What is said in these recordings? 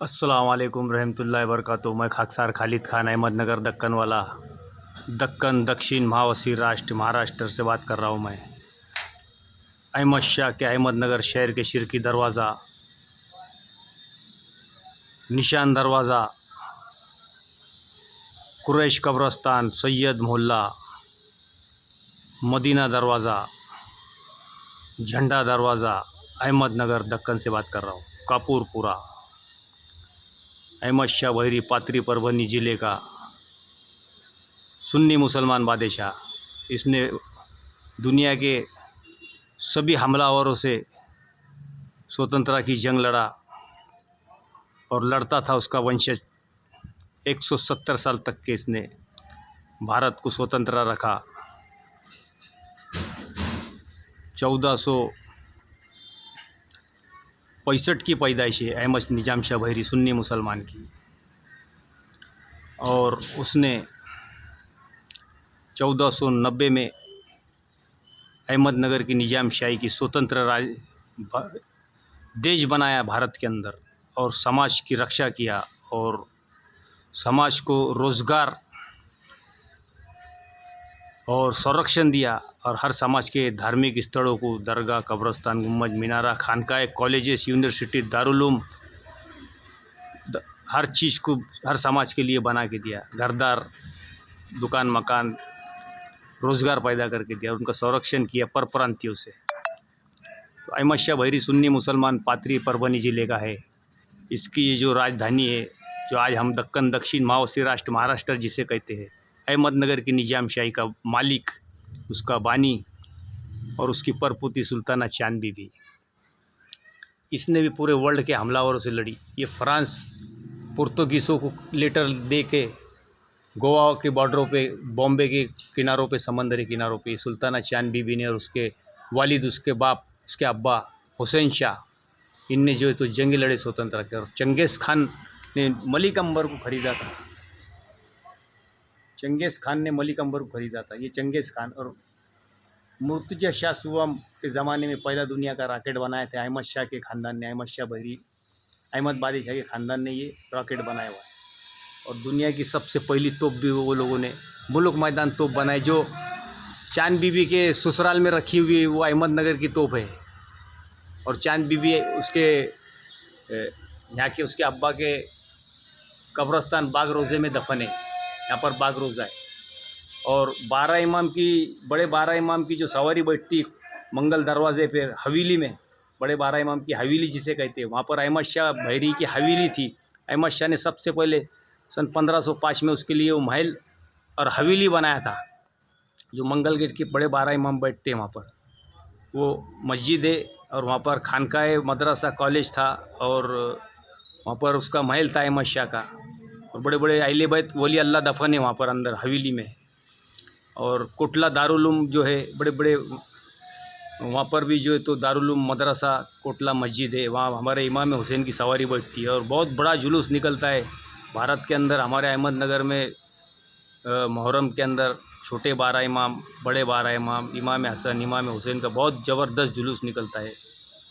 अस्सलाम वालेकुम रहमतुल्लाहि वबरकातुहू। मैं खाकसार खालिद खान अहमदनगर दक्कन वाला दक्कन दक्षिण महावसीर राष्ट्र महाराष्ट्र से बात कर रहा हूँ। मैं अहमद शाह के अहमदनगर शहर के शिरकी दरवाज़ा, निशान दरवाज़ा, कुरैश कब्रस्तान, सैयद मोहल्ला, मदीना दरवाज़ा, झंडा दरवाज़ा, अहमदनगर दक्कन से बात कर रहा हूँ। कापूरपुरा अहमद शाह बहरी पात्री परभनी ज़िले का सुन्नी मुसलमान बादशाह। इसने दुनिया के सभी हमलावरों से स्वतंत्रता की जंग लड़ा और लड़ता था। उसका वंशज 170 साल तक के इसने भारत को स्वतंत्र रखा। 1465 की पैदाइश है अहमद निजाम शाह बहरी सुन्नी मुसलमान की, और उसने 1490 में अहमदनगर की निजाम शाही की स्वतंत्र देश बनाया भारत के अंदर, और समाज की रक्षा किया और समाज को रोज़गार और संरक्षण दिया। और हर समाज के धार्मिक स्थलों को दरगाह, कब्रस्तान, गुम्बद, मीनारा, खानकाएँ, कॉलेजेस, यूनिवर्सिटी, दारुल उलूम, हर चीज़ को हर समाज के लिए बना के दिया। घरदार, दुकान मकान, रोज़गार पैदा करके दिया, उनका संरक्षण किया परप्रांतियों से। तो अहमद शाह बहरी सुन्नी मुसलमान पात्री परभनी ज़िले का है। इसकी ये जो राजधानी है, जो आज हम दक्कन दक्षिण महावसीर राष्ट्र महाराष्ट्र जिसे कहते हैं, अहमदनगर की निजाम शाही का मालिक, उसका बानी और उसकी परपुती सुल्ताना चांद बीबी। इसने भी पूरे वर्ल्ड के हमलावरों से लड़ी। ये फ्रांस पुर्तगीज़ों को लेटर दे के गोवा के बॉर्डरों पे, बॉम्बे के किनारों पे, समंदरी किनारों पे सुल्ताना चांद बीबी ने और उसके वालिद, उसके बाप, उसके अब्बा हुसैन शाह, इनने जो है तो जंग लड़े स्वतंत्रता के। और चंगेज़ खान ने मलिक अंबर को ख़रीदा था। चंगेज़ खान ने मलिक अंबर को ख़रीदा था। ये चंगेज़ खान और मुर्तज़ा शाह सुवम के ज़माने में पहला दुनिया का रॉकेट बनाए थे अहमद शाह के ख़ानदान ने। अहमद शाह बहरी अहमद बादशाह के ख़ानदान ने ये रॉकेट बनाया हुआ है। और दुनिया की सबसे पहली तोप भी वो लोगों ने मुल्क मैदान तोप बनाई, जो चांद बीबी के ससुराल में रखी हुई, वो अहमदनगर की तोप है। और चांद बीबी उसके यहाँ के उसके अब्बा के कब्रस्तान बाग रोज़े में दफन है। यहाँ पर बाग रोज़ा है। और 12 इमाम की, बड़े 12 इमाम की जो सवारी बैठती मंगल दरवाज़े पे हवेली में, बड़े 12 इमाम की हवेली जिसे कहते हैं, वहाँ पर अहमद शाह बहरी की हवेली थी। अहमद शाह ने सबसे पहले सन 1505 में उसके लिए वो महल और हवेली बनाया था, जो मंगल गेट के बड़े 12 इमाम बैठते हैं वहाँ पर। वो मस्जिद है और वहाँ पर खानकाए, मदरसा, कॉलेज था, और वहाँ पर उसका महल था अहमद शाह का। और बड़े बड़े अहले बैत वली अल्लाह दफन है वहाँ पर अंदर हवेली में। और कोटला दारुल उलूम जो है, बड़े बड़े वहाँ पर भी जो है तो दारुल उलूम मदरसा, कोटला मस्जिद है, वहाँ हमारे इमाम हुसैन की सवारी बैठती है। और बहुत बड़ा जुलूस निकलता है भारत के अंदर। हमारे अहमदनगर में मुहर्रम के अंदर छोटे 12 इमाम, बड़े 12 इमाम, इमाम हसन, इमाम हुसैन का बहुत ज़बरदस्त जुलूस निकलता है।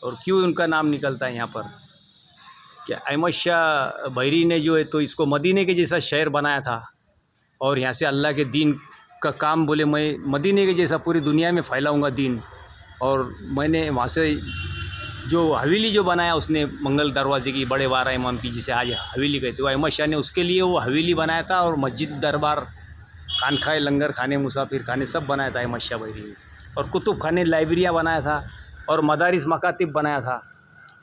और क्यों उनका नाम निकलता है यहाँ पर, कि अहमद शाह बहरी ने जो है तो इसको मदीने के जैसा शहर बनाया था। और यहाँ से अल्लाह के दीन का काम, बोले मैं मदीने के जैसा पूरी दुनिया में फैलाऊँगा दीन। और मैंने वहाँ से जो हवेली जो बनाया उसने मंगल दरवाजे की, बड़े 12 इमाम की, जिसे आज हवेली कहते हो, अहमद शाह ने उसके लिए वो हवेली बनाया था। और मस्जिद, दरबार, खानखाए, लंगर खाने, मुसाफिर खाने सब बनाया था अहमद शाह बहरी ने। और कुतुब खाने, लाइब्रेरियाँ बनाया था, और मदारिस मकातिब बनाया था।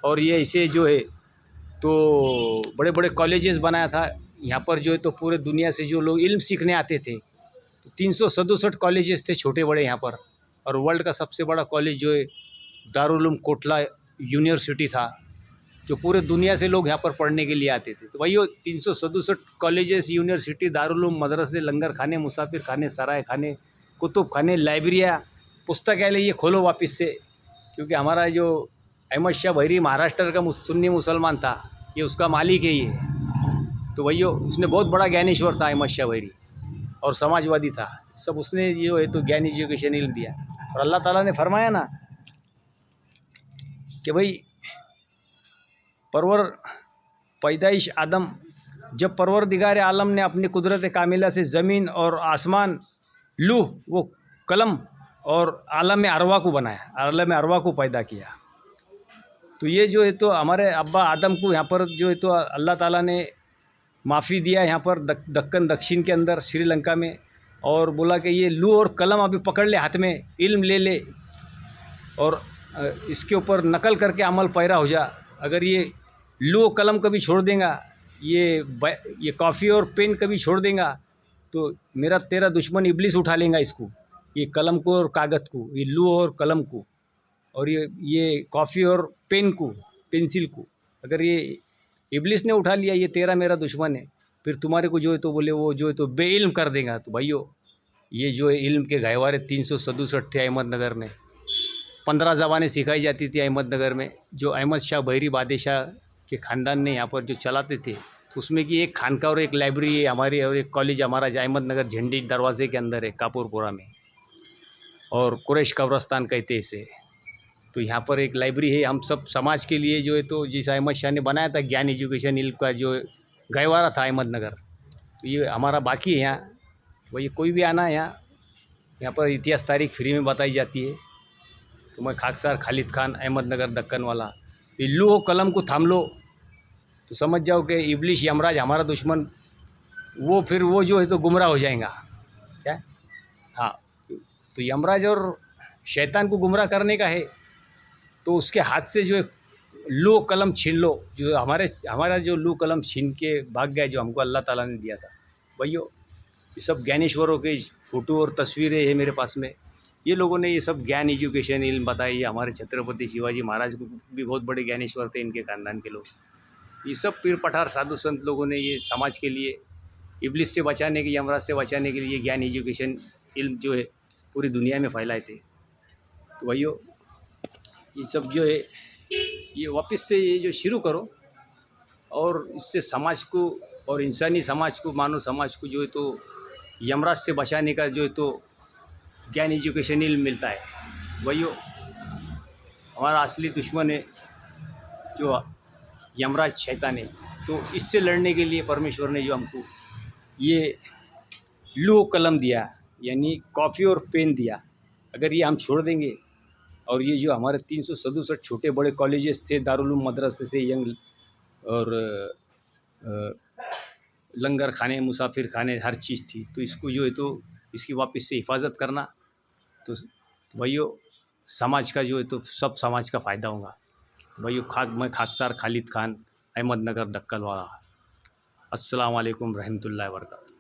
और ये ऐसे जो है तो बड़े बड़े कॉलेजेस बनाया था। यहाँ पर जो है तो पूरे दुनिया से जो लोग इल्म सीखने आते थे, तो 367 कॉलेजेस थे छोटे बड़े यहाँ पर। और वर्ल्ड का सबसे बड़ा कॉलेज जो है दारुल उलूम कोटला यूनिवर्सिटी था, जो पूरे दुनिया से लोग यहाँ पर पढ़ने के लिए आते थे। तो वही 367 कॉलेजेस, यूनिवर्सिटी, दारुल उलूम, मदरसे, लंगर खाने, मुसाफिर खाने, सराय खाने, कुतुब खाने, लाइब्रेरियाँ, पुस्तकालय, ये खोलो वापस से। क्योंकि हमारा जो अहमद शाह बहरी महाराष्ट्र का सुन्नी मुसलमान था, ये उसका मालिक है ये। तो वही उसने बहुत बड़ा ज्ञानेश्वर था अहमद शाह बहरी, और समाजवादी था। सब उसने जो है तो ज्ञान, एजुकेशन, इल्म दिया। और अल्लाह ताला ने फरमाया ना कि भाई परवर पैदाइश आदम, जब परवरदिगार आलम ने अपनी कुदरत कामिला से ज़मीन और आसमान, लूह वो कलम और आलम अरवा को बनाया, आलम अरवा को पैदा किया। तो ये जो है तो हमारे अब्बा आदम को यहाँ पर जो है तो अल्लाह ताला ने माफ़ी दिया यहाँ पर दक्कन दक्षिण के अंदर श्रीलंका में, और बोला कि ये लूह और कलम अभी पकड़ ले हाथ में, इल्म ले ले और इसके ऊपर नकल करके अमल पैरा हो जा। अगर ये लूह कलम कभी छोड़ देगा, ये कॉफ़ी और पेन कभी छोड़ देगा, तो मेरा तेरा दुश्मन इब्लिस उठा लेगा इसको, ये कलम को और कागज़ को, ये लूह और कलम को, और ये कॉफ़ी और पेन को, पेंसिल को। अगर ये इब्लिस ने उठा लिया, ये तेरा मेरा दुश्मन है, फिर तुम्हारे को जो है तो बोले वो जो है तो बेइल्म कर देगा। तो भाइयों, ये जो है इल्म के गहवारे 367 थे अहमदनगर में, 15 ज़बानें सिखाई जाती थी अहमदनगर में, जो अहमद शाह बहरी बादशाह के ख़ानदान ने यहाँ पर जो चलाते थे, उसमें की एक खानका और एक लाइब्रेरी है हमारी, और एक कॉलेज हमारा अहमदनगर झंडी दरवाजे के अंदर है कापुरपुरा में, और कुरैश कब्रस्तान कहते हैं इसे। तो यहाँ पर एक लाइब्रेरी है, हम सब समाज के लिए जो है तो जिस अहमद शाह ने बनाया था ज्ञान एजुकेशन इल्म का जो गहवारा था अहमदनगर, तो ये हमारा बाकी है यहाँ। वही कोई भी आना है यहाँ पर इतिहास तारीख फ्री में बताई जाती है। तो मैं खाकसार खालिद खान, अहमदनगर दक्कन वाला, ये लूह कलम को थाम लो तो समझ जाओ कि इब्लिस यमराज हमारा दुश्मन, वो फिर वो जो है तो गुमराह हो जाएगा। क्या? हाँ, तो यमराज और शैतान को गुमराह करने का है, तो उसके हाथ से जो है लूह कलम छीन लो, जो हमारा जो लूह कलम छीन के भाग गया, जो हमको अल्लाह ताला ने दिया था। भैया, ये सब ज्ञानेश्वरों के फ़ोटो और तस्वीरें हैं मेरे पास में। ये लोगों ने ये सब ज्ञान एजुकेशन इल्म बताई। हमारे छत्रपति शिवाजी महाराज को भी बहुत बड़े ज्ञानेश्वर थे, इनके ख़ानदान के लोग। ये सब पीर पठार साधु संत लोगों ने ये समाज के लिए इब्लिस से बचाने के, यमराज से बचाने के लिए ज्ञान एजुकेशन इल्म जो है पूरी दुनिया में फैलाए थे। तो भैया, ये सब जो है ये वापस से ये जो शुरू करो, और इससे समाज को और इंसानी समाज को, मानव समाज को जो है तो यमराज से बचाने का जो है तो ज्ञान एजुकेशन इल्म मिलता है। भैया, हमारा असली दुश्मन है जो यमराज शैतान है। तो इससे लड़ने के लिए परमेश्वर ने जो हमको ये लूह कलम दिया, यानी कॉफ़ी और पेन दिया, अगर ये हम छोड़ देंगे, और ये जो हमारे 367 छोटे बड़े कॉलेजेस थे, दारुल मदरसे थे, यंग और लंगर खाने, मुसाफिर खाने, हर चीज़ थी, तो इसको जो है तो इसकी वापस से हिफाजत करना, तो भाइयों समाज का जो है तो सब समाज का फ़ायदा होगा। भाइयों, मैं खाकसार खालिद खान, अहमदनगर दक्कन वाला। अस्सलाम वालेकुम रहमतुल्लाहि व बरकातहू।